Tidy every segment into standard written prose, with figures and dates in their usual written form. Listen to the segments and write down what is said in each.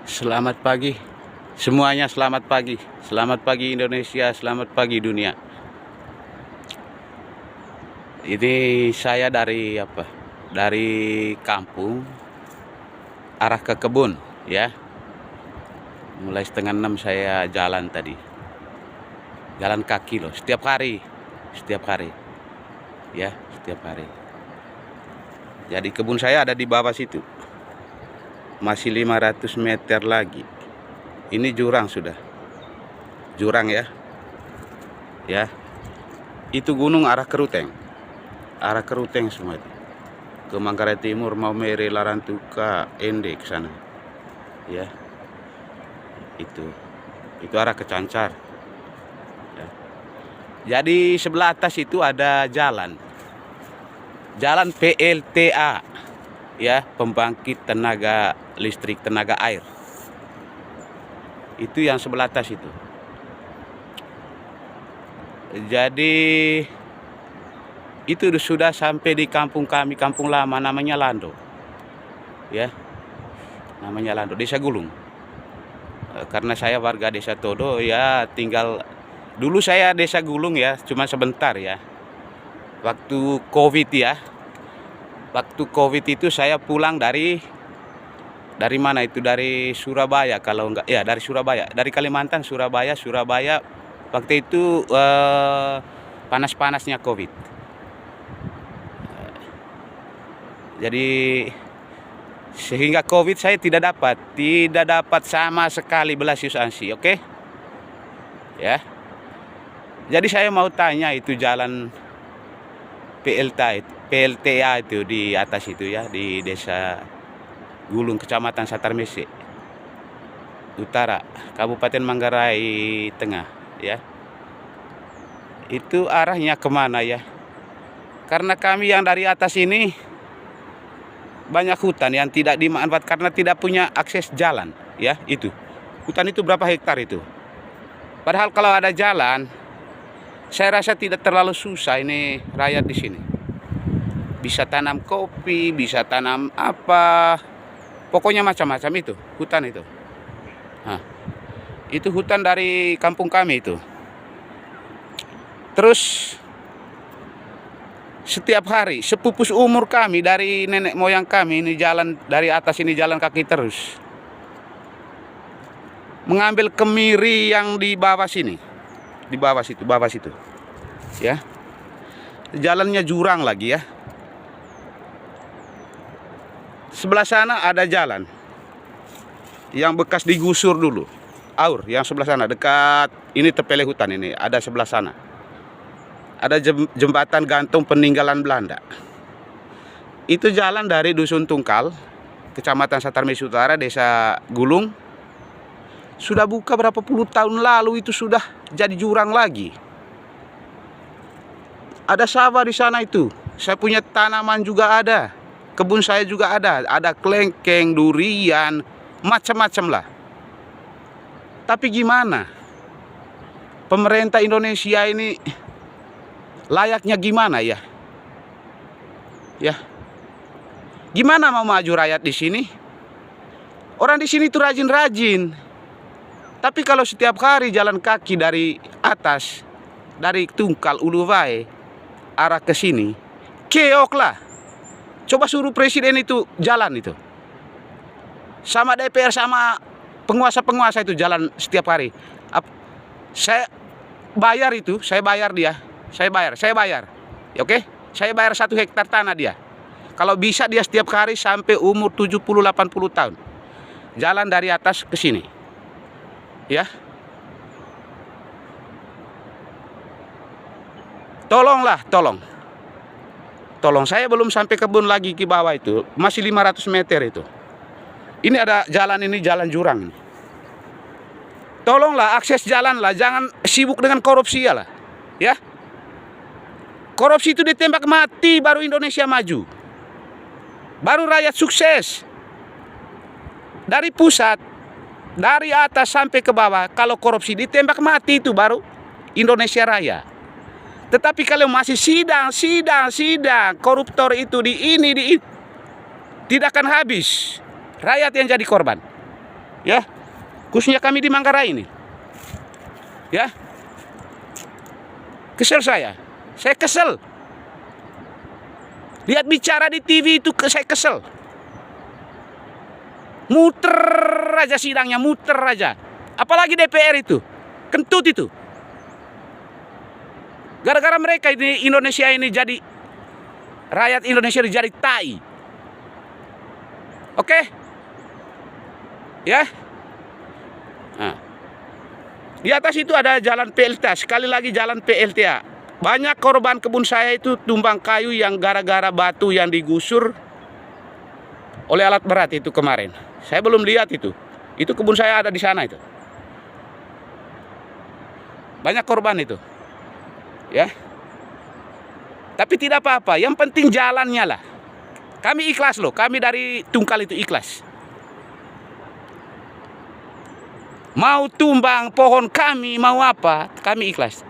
Selamat pagi semuanya, selamat pagi. Selamat pagi Indonesia, selamat pagi dunia. Ini saya dari Dari kampung arah ke kebun ya. Mulai setengah 6 saya jalan tadi. Jalan kaki loh, setiap hari. Ya, setiap hari. Jadi kebun saya ada di bawah situ. Masih 500 meter lagi. Ini jurang sudah. Jurang ya. Ya. Itu gunung arah Keruteng. Arah Keruteng semua itu. Ke Manggarai Timur, Maumere, Larantuka, Ende ke sana. Ya. Itu arah ke Cancar. Ya. Jadi sebelah atas itu ada jalan. Jalan PLTA. Ya, pembangkit tenaga listrik, tenaga air. Itu yang sebelah atas itu. Jadi itu sudah sampai di kampung kami, kampung lama, namanya Lando. Ya, namanya Lando, Desa Gulung. Karena saya warga Desa Todo ya, tinggal dulu saya Desa Gulung ya, cuma sebentar ya. Waktu Covid ya. Waktu Covid itu saya pulang dari mana itu, dari Surabaya kalau enggak ya, dari Surabaya, dari Kalimantan, Surabaya. Waktu itu panas-panasnya Covid. Jadi sehingga Covid saya tidak dapat sama sekali belas asuransi, oke? Ya. Jadi saya mau tanya itu jalan PLTA itu di atas itu ya, di Desa Gulung, Kecamatan Satarmese Utara, Kabupaten Manggarai Tengah ya. Itu arahnya kemana ya? Karena kami yang dari atas ini banyak hutan yang tidak dimanfaatkan karena tidak punya akses jalan ya. Itu hutan itu berapa hektar itu? Padahal kalau ada jalan, saya rasa tidak terlalu susah ini rakyat di sini. Bisa tanam kopi, bisa tanam apa, pokoknya macam-macam itu hutan itu. Nah, itu hutan dari kampung kami itu. Terus setiap hari sepupus umur kami dari nenek moyang kami ini jalan dari atas ini, jalan kaki terus. Mengambil kemiri yang di bawah sini. Di bawah situ. Ya. Jalannya jurang lagi ya. Sebelah sana ada jalan yang bekas digusur dulu. Aur yang sebelah sana dekat ini tepele hutan ini, ada sebelah sana. Ada jembatan gantung peninggalan Belanda. Itu jalan dari Dusun Tungkal, Kecamatan Satarmese Utara, Desa Gulung. Sudah buka berapa puluh tahun lalu, itu sudah jadi jurang lagi. Ada sawah di sana itu. Saya punya tanaman juga ada. Kebun saya juga ada kelengkeng, durian, macam-macam lah. Tapi gimana? Pemerintah Indonesia ini layaknya gimana ya? Ya. Gimana mau maju rakyat di sini? Orang di sini tuh rajin-rajin. Tapi kalau setiap hari jalan kaki dari atas, dari Tungkal Uluwai arah ke sini, keok lah. Coba suruh presiden itu jalan itu. Sama DPR, sama penguasa-penguasa itu jalan setiap hari. Saya bayar itu, saya bayar. Oke? Saya bayar 1 hektar tanah dia. Kalau bisa dia setiap hari sampai umur 70-80 tahun. Jalan dari atas ke sini. Ya. Tolong, saya belum sampai kebun lagi ke bawah itu, masih 500 meter itu. Ini ada jalan, ini jalan jurang. Tolonglah akses jalan lah, jangan sibuk dengan korupsi ya lah. Ya. Korupsi itu ditembak mati baru Indonesia maju. Baru rakyat sukses. Dari pusat, dari atas sampai ke bawah, kalau korupsi ditembak mati itu baru Indonesia raya. Tetapi kalau masih sidang, koruptor itu tidak akan habis. Rakyat yang jadi korban. Ya, khususnya kami di Manggarai ini. Ya, kesel saya kesel. Lihat bicara di TV itu saya kesel. Muter aja sidangnya, muter aja. Apalagi DPR itu, kentut itu. Gara-gara mereka ini Indonesia ini jadi, rakyat Indonesia jadi tai. Oke? Ya. Nah. Di atas itu ada jalan PLTA, sekali lagi jalan PLTA. Banyak korban kebun saya itu tumbang kayu yang gara-gara batu yang digusur oleh alat berat itu kemarin. Saya belum lihat itu. Itu kebun saya ada di sana itu. Banyak korban itu. Ya. Tapi tidak apa-apa, yang penting jalannya lah. Kami ikhlas loh, kami dari Tungkal itu ikhlas. Mau tumbang pohon kami, mau apa, kami ikhlas.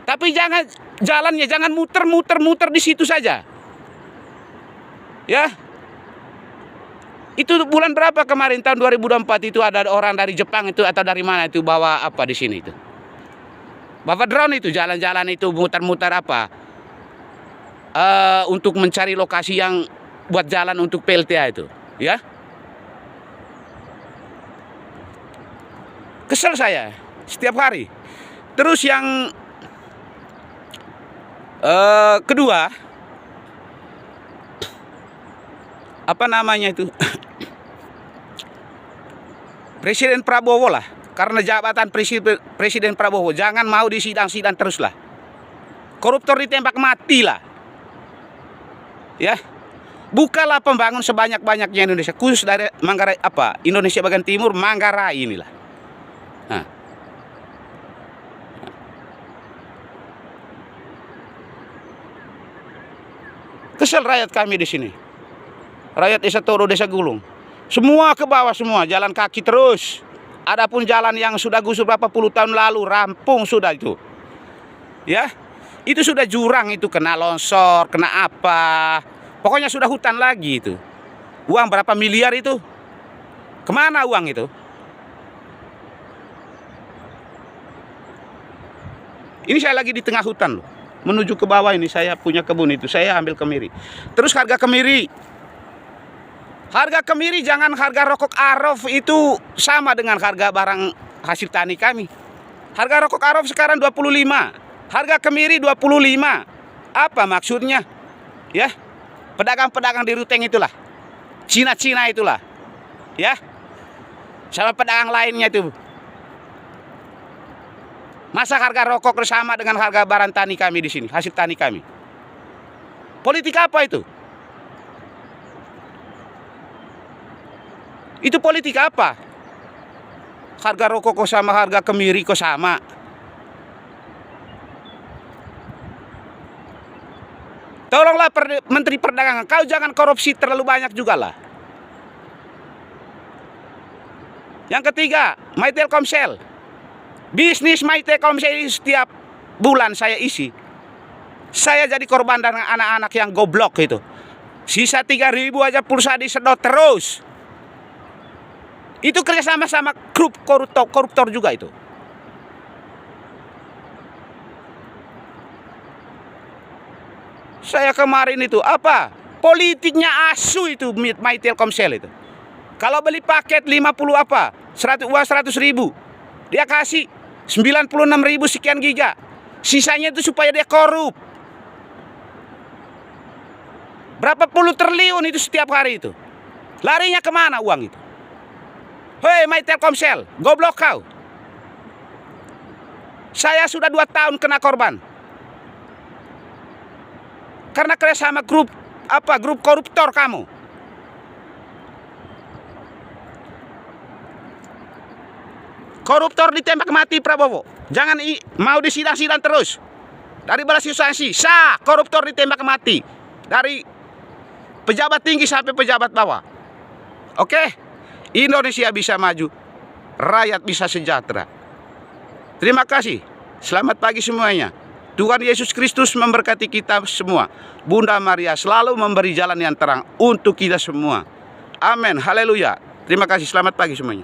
Tapi jangan jalannya, jangan muter di situ saja. Ya. Itu bulan berapa kemarin tahun 2024 itu ada orang dari Jepang itu atau dari mana itu bawa apa di sini itu. Bawa drone itu jalan-jalan itu muter-muter apa. Untuk mencari lokasi yang buat jalan untuk PLTA itu, ya. Kesel saya setiap hari. Terus yang kedua, apa namanya itu? Presiden Prabowo lah, karena jabatan Presiden Prabowo jangan mau di sidang-sidang terus lah. Koruptor ditembak mati lah. Ya. Bukalah pembangun sebanyak-banyaknya Indonesia, khusus dari Manggarai apa? Indonesia bagian timur, Manggarai inilah. Nah. Kesel rakyat kami di sini. Rakyat Desa Toro, Desa Gulung. Semua ke bawah semua, jalan kaki terus. Adapun jalan yang sudah gusur berapa puluh tahun lalu, rampung sudah itu. Ya. Itu sudah jurang itu, kena longsor, kena apa. Pokoknya sudah hutan lagi itu. Uang berapa miliar itu? Kemana uang itu? Ini saya lagi di tengah hutan loh. Menuju ke bawah ini saya punya kebun itu. Saya ambil kemiri. Terus harga kemiri. Harga kemiri jangan harga rokok Arov itu sama dengan harga barang hasil tani kami. Harga rokok Arov sekarang 25. Harga kemiri 25. Apa maksudnya? Ya. Pedagang-pedagang di Ruteng itulah. Cina-Cina itulah. Ya. Sama pedagang lainnya itu. Masa harga rokok sama dengan harga barang tani kami di sini, hasil tani kami? Politik apa itu? Itu politik apa? Harga rokok kok sama, harga kemiri kok sama? Tolonglah Menteri Perdagangan, kau jangan korupsi terlalu banyak juga lah. Yang ketiga, My Telkomsel. Bisnis My Telkomsel setiap bulan saya isi. Saya jadi korban dengan anak-anak yang goblok itu. Sisa 3.000 aja pulsa disedot terus. Itu kerjasama sama grup koruptor juga itu. Saya kemarin itu apa? Politiknya asu itu My Telkomsel itu. Kalau beli paket 50 apa? 100 ribu. Dia kasih 96.000 sekian giga. Sisanya itu supaya dia korup. Berapa puluh triliun itu setiap hari itu. Larinya kemana uang itu? Hei My Telkomsel, goblok kau. Saya sudah 2 tahun kena korban. Karena kerjasama grup koruptor kamu. Koruptor ditembak mati Prabowo. Jangan mau disidang-sidang terus. Dari balas instansi, sah koruptor ditembak mati. Dari pejabat tinggi sampai pejabat bawah. Oke? Indonesia bisa maju. Rakyat bisa sejahtera. Terima kasih. Selamat pagi semuanya. Tuhan Yesus Kristus memberkati kita semua. Bunda Maria selalu memberi jalan yang terang untuk kita semua. Amin. Haleluya. Terima kasih. Selamat pagi semuanya.